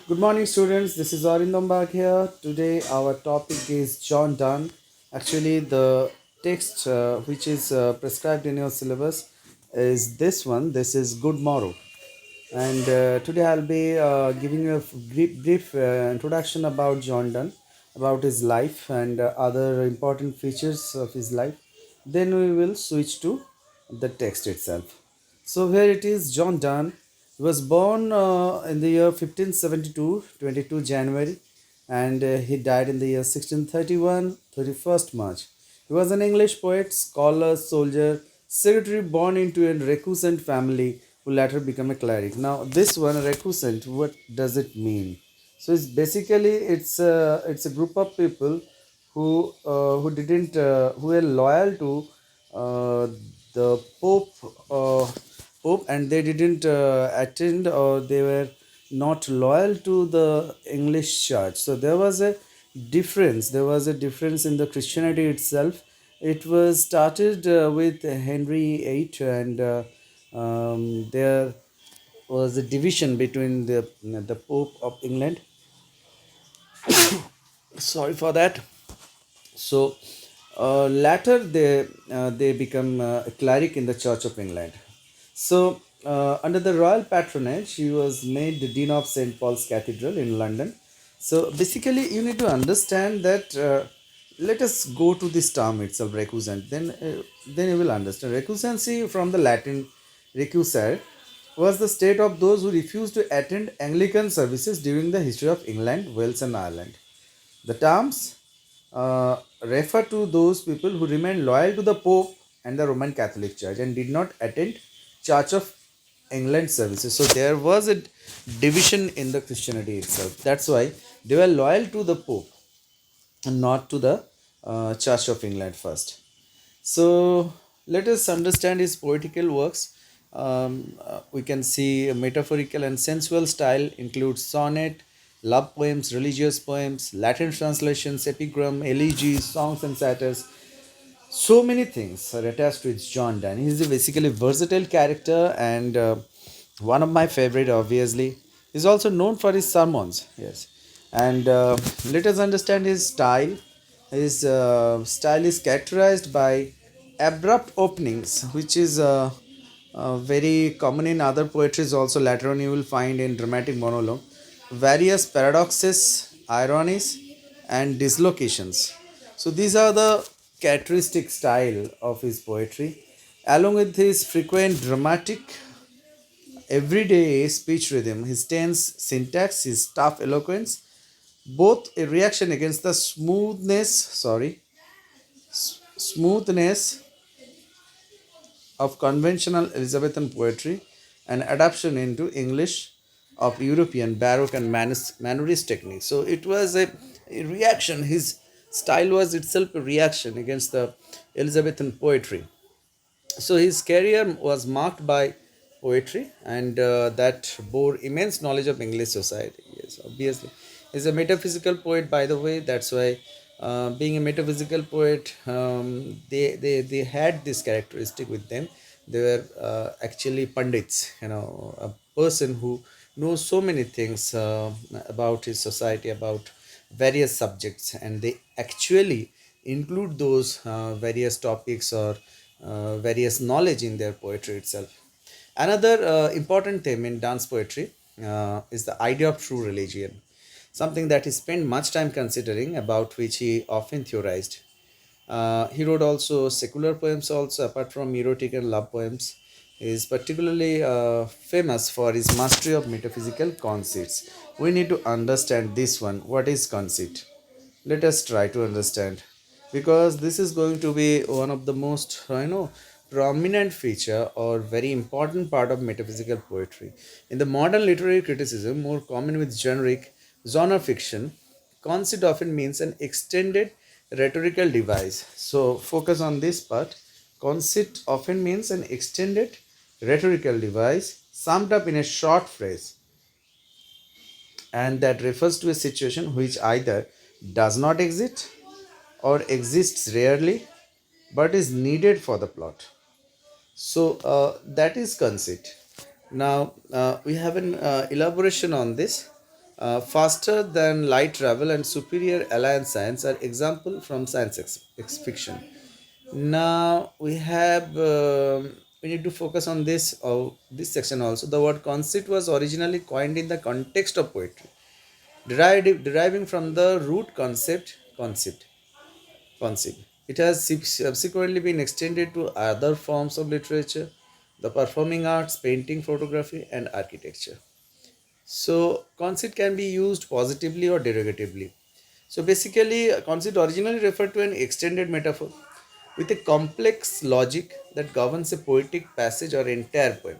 Good morning, students. This is Arindambag here. Today, our topic is John Donne. Actually, the text which is prescribed in your syllabus is this one. This is Good Morrow. And today, I'll be giving you a brief introduction about John Donne, about his life and other important features of his life. Then, we will switch to the text itself. So here it is, John Donne. He was born in the year 1572, 22 January, and he died in the year 1631, 31st March. He was an English poet, scholar, soldier, secretary born into a recusant family who later became a cleric. Now, this one, recusant, what does it mean? So it's a group of people who were loyal to uh, the Pope, and they didn't attend, or they were not loyal to the English church. So there was a difference. There was a difference in the Christianity itself. It was started with Henry VIII, and there was a division between the Pope of England. Sorry for that. So later they become a cleric in the Church of England. So under the royal patronage, he was made the Dean of St. Paul's Cathedral in London. So basically, you need to understand that. Let us go to this term itself, recusant. Then you will understand. Recusancy from the Latin recusare was the state of those who refused to attend Anglican services during the history of England, Wales, and Ireland. The terms refer to those people who remained loyal to the Pope and the Roman Catholic Church and did not attend Church of England services. So there was a division in the Christianity itself. That's why they were loyal to the Pope and not to the Church of England first. So let us understand his poetical works. We can see a metaphorical and sensual style includes sonnet, love poems, religious poems, Latin translations, epigram, elegies, songs and satires. So many things are attached to its John Donne. He is a basically versatile character and one of my favorite, obviously. He's also known for his sermons. Yes, and let us understand his style. His style is characterized by abrupt openings, which is very common in other poetries. Also, later on you will find in dramatic monologue, various paradoxes, ironies, and dislocations. So these are the characteristic style of his poetry, along with his frequent dramatic everyday speech rhythm, his tense syntax, his tough eloquence, both a reaction against the smoothness of conventional Elizabethan poetry and adaptation into English of European Baroque and Mannerist techniques. So it was a reaction. His style was itself a reaction against the Elizabethan poetry. So his career was marked by poetry and that bore immense knowledge of English society. Yes, obviously. He's a metaphysical poet, by the way. That's why, being a metaphysical poet, they had this characteristic with them. They were actually pandits, a person who knows so many things about his society, about various subjects, and they actually include those various topics or various knowledge in their poetry itself. Another important theme in dance poetry is the idea of true religion, something that he spent much time considering, about which he often theorized. He wrote also secular poems also, apart from erotic and love poems. He is particularly famous for his mastery of metaphysical conceits. We need to understand this one. What is conceit? Let us try to understand, because this is going to be one of the most prominent feature or very important part of metaphysical poetry. In the modern literary criticism, more common with generic genre fiction, conceit often means an extended rhetorical device. So focus on this part. Conceit often means an extended rhetorical device summed up in a short phrase, and that refers to a situation which either does not exist or exists rarely but is needed for the plot. So that is conceit. Now we have an elaboration on this. faster than light travel and superior alliance science are example from science fiction. Now we need to focus on this section also. The word conceit was originally coined in the context of poetry, deriving from the root concept. It has subsequently been extended to other forms of literature, the performing arts, painting, photography, and architecture. So, conceit can be used positively or derogatively. So, basically, a conceit originally referred to an extended metaphor with a complex logic that governs a poetic passage or entire poem.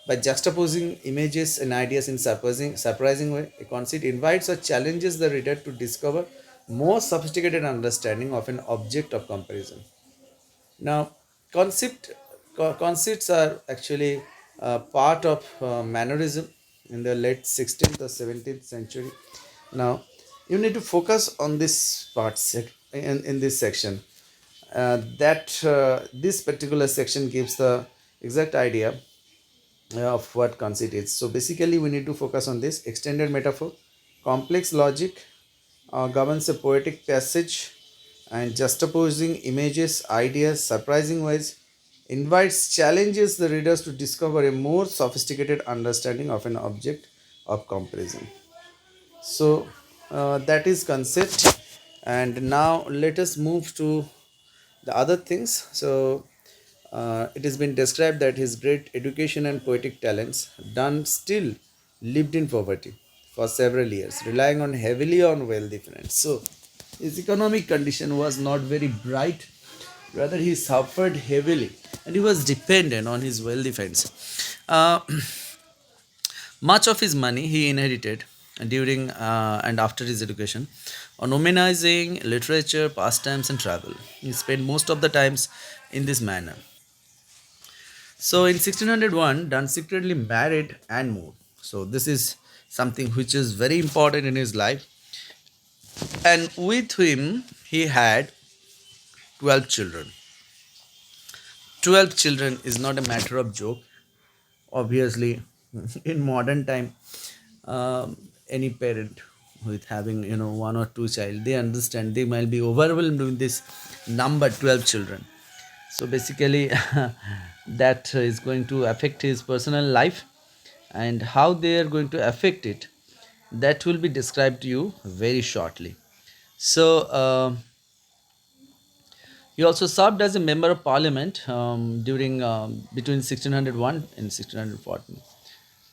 By juxtaposing images and ideas in surprising way, a conceit invites or challenges the reader to discover more sophisticated understanding of an object of comparison. Now, conceits are actually part of mannerism in the late 16th or 17th century. Now, you need to focus on this in this section. This particular section gives the exact idea of what conceit is. So basically, we need to focus on this extended metaphor, complex logic, governs a poetic passage, and juxtaposing images, ideas, surprising ways, invites, challenges the readers to discover a more sophisticated understanding of an object of comparison. So that is concept, and now let us move to the other things. So it has been described that his great education and poetic talents, Donne still lived in poverty for several years, relying on heavily on wealthy friends. So his economic condition was not very bright. Rather, he suffered heavily, and he was dependent on his wealthy friends. Uh, Much of his money he inherited during and after his education on humanizing literature, pastimes, and travel. He spent most of the times in this manner. So in 1601, Donne secretly married and moved. So this is something which is very important in his life. And with him, he had 12 children. 12 children is not a matter of joke. Obviously, in modern time, any parent with having one or two child, they understand they might be overwhelmed with this number 12 children. So basically, that is going to affect his personal life, and how they are going to affect it, that will be described to you very shortly. So he also served as a member of parliament during between 1601 and 1614.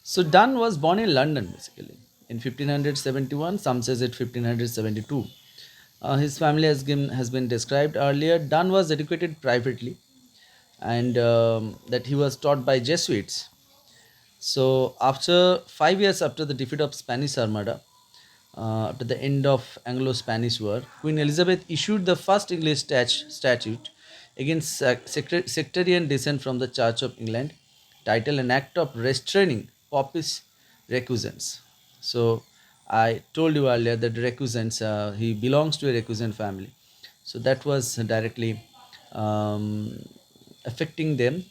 So Donne was born in London basically in 1571. Some says it 1572. His family has been described earlier. Donne was educated privately, and that he was taught by Jesuits. So after 5 years after the defeat of Spanish Armada, after the end of Anglo-Spanish War, Queen Elizabeth issued the first English statute against sectarian dissent from the Church of England, titled "An Act of Restraining Popish Recusants." So I told you earlier that recusants, he belongs to a recusant family, so that was directly um, affecting them.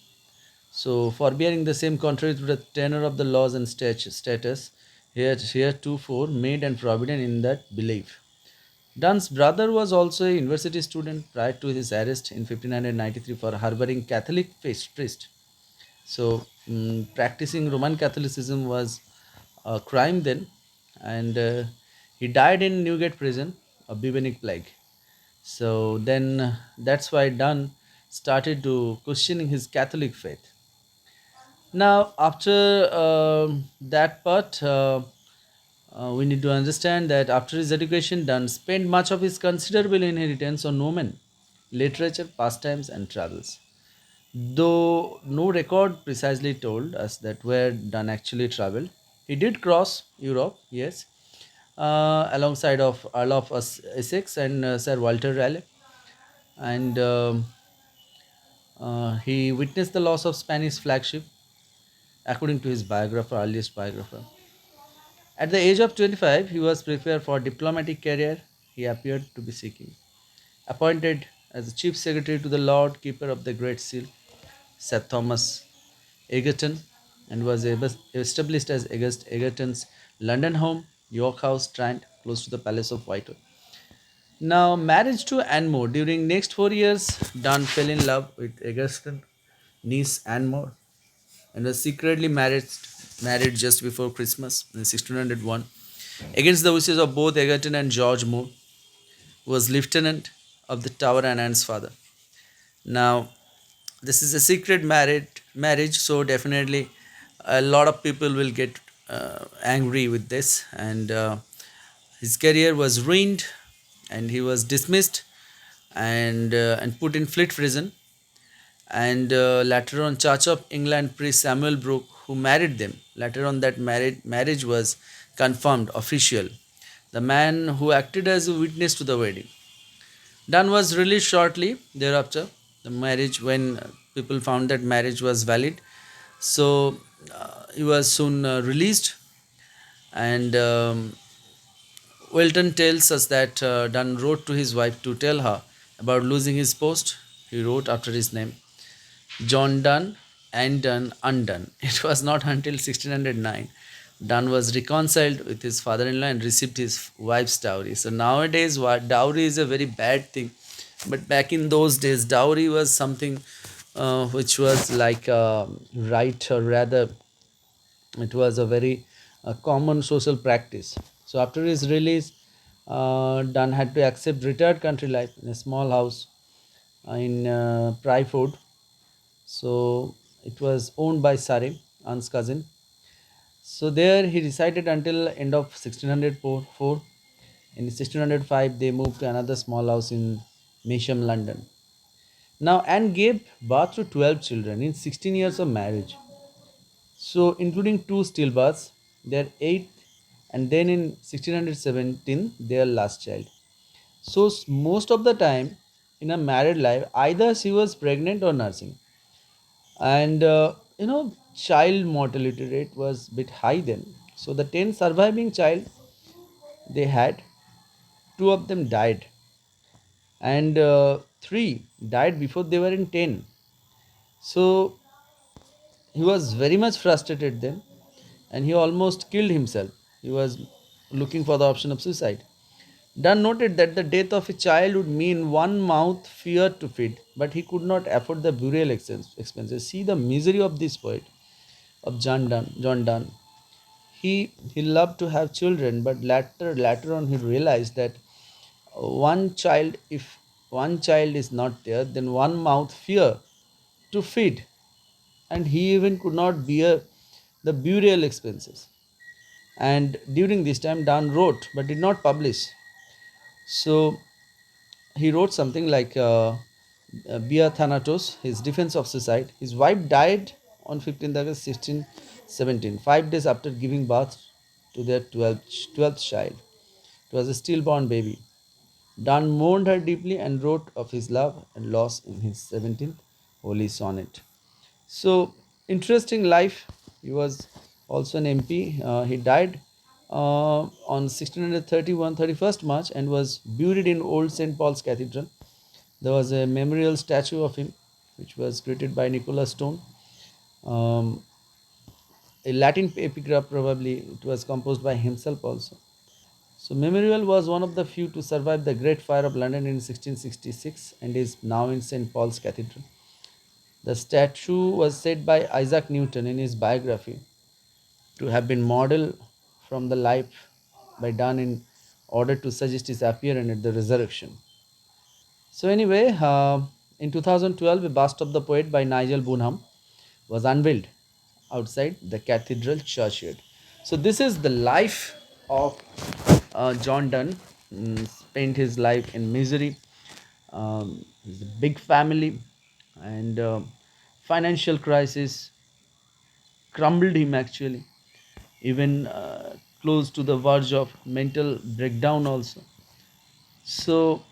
So, forbearing the same contrary to the tenor of the laws and status, heretofore made and forbidden in that belief. Dunn's brother was also a university student prior to his arrest in 1593 for harboring Catholic priest. So, practicing Roman Catholicism was a crime then, and he died in Newgate prison of bubonic plague. So then that's why Dunn started to questioning his Catholic faith. Now, after that part, we need to understand that after his education, Dunn spent much of his considerable inheritance on women, literature, pastimes, and travels. Though no record precisely told us that where Dunn actually traveled, he did cross Europe, yes, alongside of Earl of Essex and Sir Walter Raleigh, and he witnessed the loss of Spanish flagship, according to his biographer, earliest biographer. At the age of 25, he was prepared for diplomatic career he appeared to be seeking. Appointed as the chief secretary to the Lord Keeper of the Great Seal, Sir Thomas Egerton, and was established as Egerton's London home. York House, Strand, close to the Palace of Whitehall. Now, marriage to Anne More. During next 4 years, Donne fell in love with Augustine niece Anne More and was secretly married just before Christmas in 1601 against the wishes of both Egerton and George Moore, who was lieutenant of the Tower and Anne's father. Now, this is a secret marriage, so definitely a lot of people will get angry with this, and his career was ruined, and he was dismissed and put in Fleet prison. And later on, Church of England priest Samuel Brooke, who married them. Later on, that marriage was confirmed official. The man who acted as a witness to the wedding. Dunn was released shortly thereafter. The marriage, when people found that marriage was valid, so he was soon released. And Wilton tells us that Dunn wrote to his wife to tell her about losing his post. He wrote after his name, John Donne and Donne undone. It was not until 1609 Donne was reconciled with his father-in-law and received his wife's dowry. So nowadays, what dowry is a very bad thing, but back in those days, dowry was something which was like right, or rather, it was a very common social practice. So after his release, Donne had to accept retired country life in a small house in Pryford. So it was owned by Sarim, Anne's cousin. So there he resided until end of 1604. In 1605, they moved to another small house in Mesham, London. Now Anne gave birth to 12 children in 16 years of marriage. So including two stillbirths, their eighth, and then in 1617 their last child. So most of the time in a married life, either she was pregnant or nursing, and child mortality rate was a bit high then. So the 10 surviving child they had, two of them died, and three died before they were in 10. So he was very much frustrated then, and he almost killed himself. He was looking for the option of suicide. Dunn noted that the death of a child would mean one mouth fear to feed, but he could not afford the burial expenses. See the misery of this poet, of John Donne. He loved to have children, but later on he realized that one child, if one child is not there, then one mouth fear to feed, and he even could not bear the burial expenses. And during this time, Donne wrote but did not publish. So he wrote something like Bia Thanatos, his defense of suicide. His wife died on 15th August 1617, 5 days after giving birth to their 12th child. It was a stillborn baby. Donne mourned her deeply and wrote of his love and loss in his 17th Holy Sonnet. So, interesting life. He was also an MP. He died on 1631, 31st March, and was buried in Old St. Paul's Cathedral. There was a memorial statue of him, which was created by Nicholas Stone. Um, a Latin epigraph, probably it was composed by himself also. So Memorial was one of the few to survive the Great Fire of London in 1666 and is now in St. Paul's Cathedral. The statue was said by Isaac Newton in his biography to have been modeled from the life by Donne in order to suggest his appearance at the resurrection. So anyway, in 2012, a bust of the poet by Nigel Bonham was unveiled outside the cathedral churchyard. So this is the life of John Donne. Spent his life in misery. His big family and financial crisis crumbled him actually, even close to the verge of mental breakdown also. So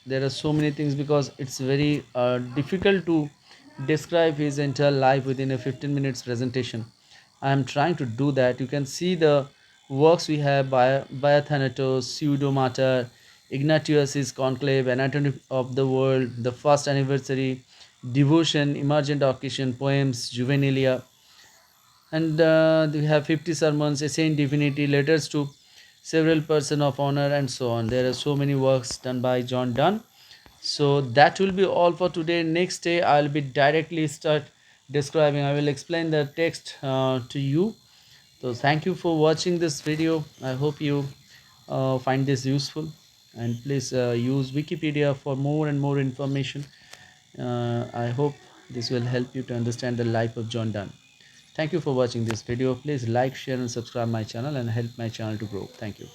there are so many things, because it's very difficult to describe his entire life within a 15 minutes presentation. I am trying to do that. You can see the works we have by Thanatos, Pseudomater, Ignatius's Conclave, Anatomy of the World, The First Anniversary, Devotion, Emergent Occasion, Poems, Juvenilia, and we have 50 sermons, Essay in Divinity, Letters to several person of honor, and so on. There are so many works done by John Donne. So that will be all for today. Next day I'll be directly start describing. I will explain the text to you. So thank you for watching this video. I hope you find this useful, and please use Wikipedia for more and more information. I hope this will help you to understand the life of John Donne. Thank you for watching this video. Please like, share and subscribe my channel and help my channel to grow. Thank you.